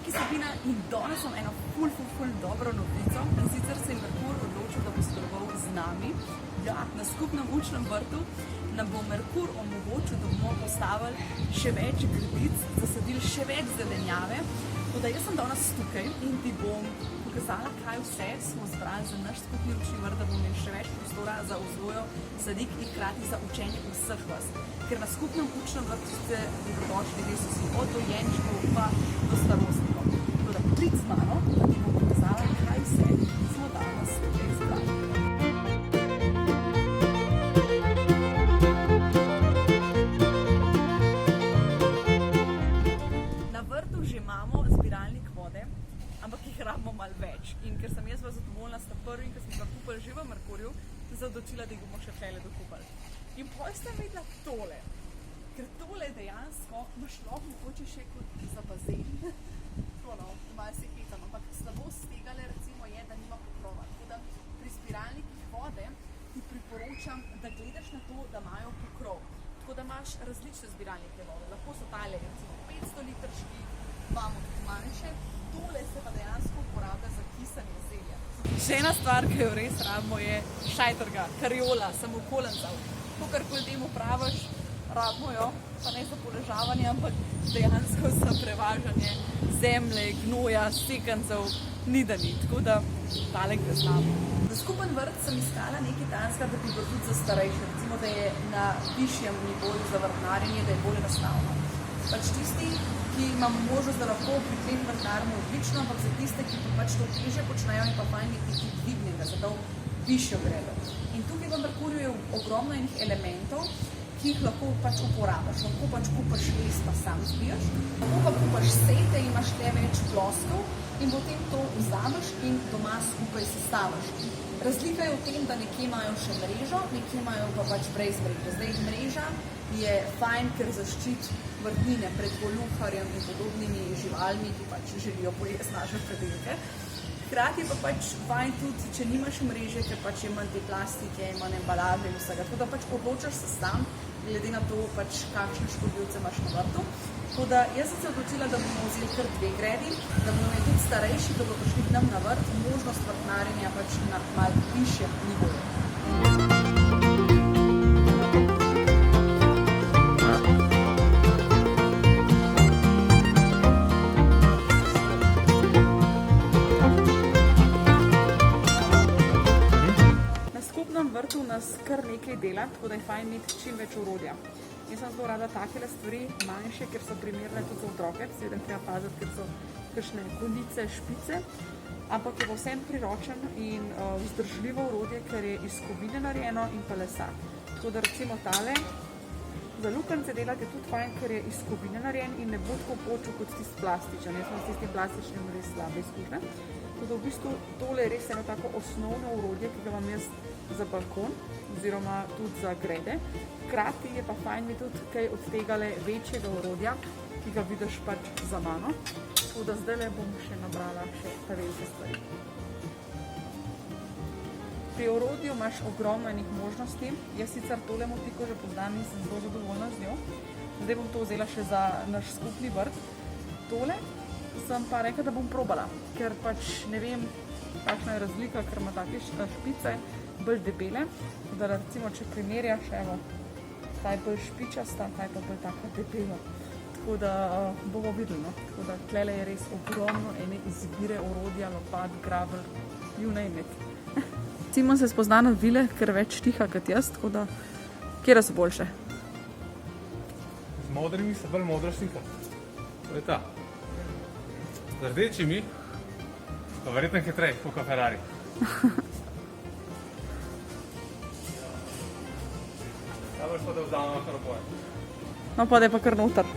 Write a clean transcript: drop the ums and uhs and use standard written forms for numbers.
Čiki Sabina in danes sem eno ful dobro novico, in sicer se je Merkur odločil, da bo sodeloval z nami. Ja, na skupnem učnem vrtu nam bo Merkur omogočil, da bomo postavili še več gredic, zasadili še več zelenjave. Tako da jaz sem danes tukaj in ti bom pokazala, kaj vse smo zbrali za naš skupni učni vrt, da bomo imeli še več prostora za vzgojo sadik in hkrati za učenje vseh vas. Ker na skupnem učnem vrtu ste dobrodošli res vsi, od dojenčkov pa do starostnikov. Tako da prid z mano, da ti bom pokazala, kaj vse smo danes tukaj zbrali. Na vrtu že imamo zbiralnik vode, ampak jih rabimo malo več. In ker sem jaz zadovoljna, sta prvi, ker smo ga kupili že v Merkurju, sem se odločila, da jih bomo še tole dokupili. In potem sem videla tole, ker tole dejansko imaš lahko mogoče še kot za bazen. Tako no, malo se hecam, ampak slabost tegale recimo je, da nima pokrova. Tako da pri zbiralnikih vode ti priporočam, da gledaš na to, da imajo pokrov. Tako da imaš različne zbiralnike vode, lahko so tale recimo 500 litrški, imamo tudi manjše, tole se pa dejansko uporablja za kisanje zelja. Še ena stvar, ki jo res rabimo, je šajtrga, kariola, samokolencev. To, kar koli temu praviš, rabimo jo, pa ne za poležavanje, ampak dejansko za prevažanje zemlje, gnoja, sekancev, ni da ni, tako da tale gre z nami. Za skupen vrt sem iskala nekaj tanskega, da bi bilo tudi za starejše, recimo, da je na višjem nivoju za vrtnarjenje, da je bolj enostavno. Pač tisti, ki imamo možnost, da lahko pri tem vrtnarimo odlično, ampak za tiste, ki pa pač to težje počnejo in pa fajn nekaj dvignega, zato višjo gredo. In tukaj v Merkurju je ogromno enih elementov, ki jih lahko pač uporabiš. Lahko pač kupaš les, pa sam zbiješ, lahko pa kupaš sete in imaš tle več ploskov in potem to vzameš in doma skupaj sestaviš. Razlika je v tem, da nekje imajo še mrežo, nekje imajo pa pač brez mreže. Zdaj mreža je fajn, ker zaščiti vrtnine pred voluharjem in podobnimi živalmi, ki pač želijo pojesti naše predelke. Hkrati pa pač fajn tudi, če nimaš mreže, ker pač je manj te plastike, manj embalaže in vsega. Tako da pač odločaš se sam, glede na to, pač kakšne škodljivce imaš na vrtu. Tako da jaz sem se odločila, da bomo vzeli kar 2 gredi, da bomo imeli tudi starejši, da bodo prišli k nam na vrt, možnost vrtnarjenja pač na malo višjem nivoju. Vrtu nas kar nekaj dela, tako da je fajn imeti čim več orodja. Jaz sem zelo rada takele stvari, manjše, ker so primerne tudi za otroke, seveda treba paziti, ker so kakšne konice, špice, ampak je vsem priročen in vzdržljivo orodje, ker je iz kovine narejeno in pa lesa. Tako da recimo tale, za lukance delati je tudi fajn, ker je iz kovine narejen in ne bo tako počel kot tisti plastičen. Jaz sem s tistim plastičnim res slabe izkušnje. Tako da v bistvu tole je res eno tako osnovno orodje, ki ga vam jaz za balkon oziroma tudi za grede. Hkrati je pa fajn mi tudi kaj od tegale večjega orodja, ki ga vidiš pač za mano. Tako da zdaj bom še nabrala še ta velike stvari. Pri orodju imaš ogromno enih možnosti. Jaz sicer tole motiko že poznam in sem zelo zadovoljna z njo. Zdaj bom to vzela še za naš skupni vrt. Tole sem pa rekla, da bom probala, ker pač ne vem, kakšna je razlika, ker ima take špice bolj debele, da recimo, če primerjaš, evo, ta je bolj špičasta, ta je pa bolj taka debela. Tako da bomo videli, no. Tako da tlele je res ogromno ene izbire orodja, lopat, grabelj, you name it. Simon se spozna na vile, ker več tiha kot jaz, tako da, kjera so boljše? Z modrimi se bolj modra slika. To je ta. Z rdečimi pa verjetno hitrej, kot Ferrari. Dobro, da vzamemo kar oboje. No, pa da je pa kar noter.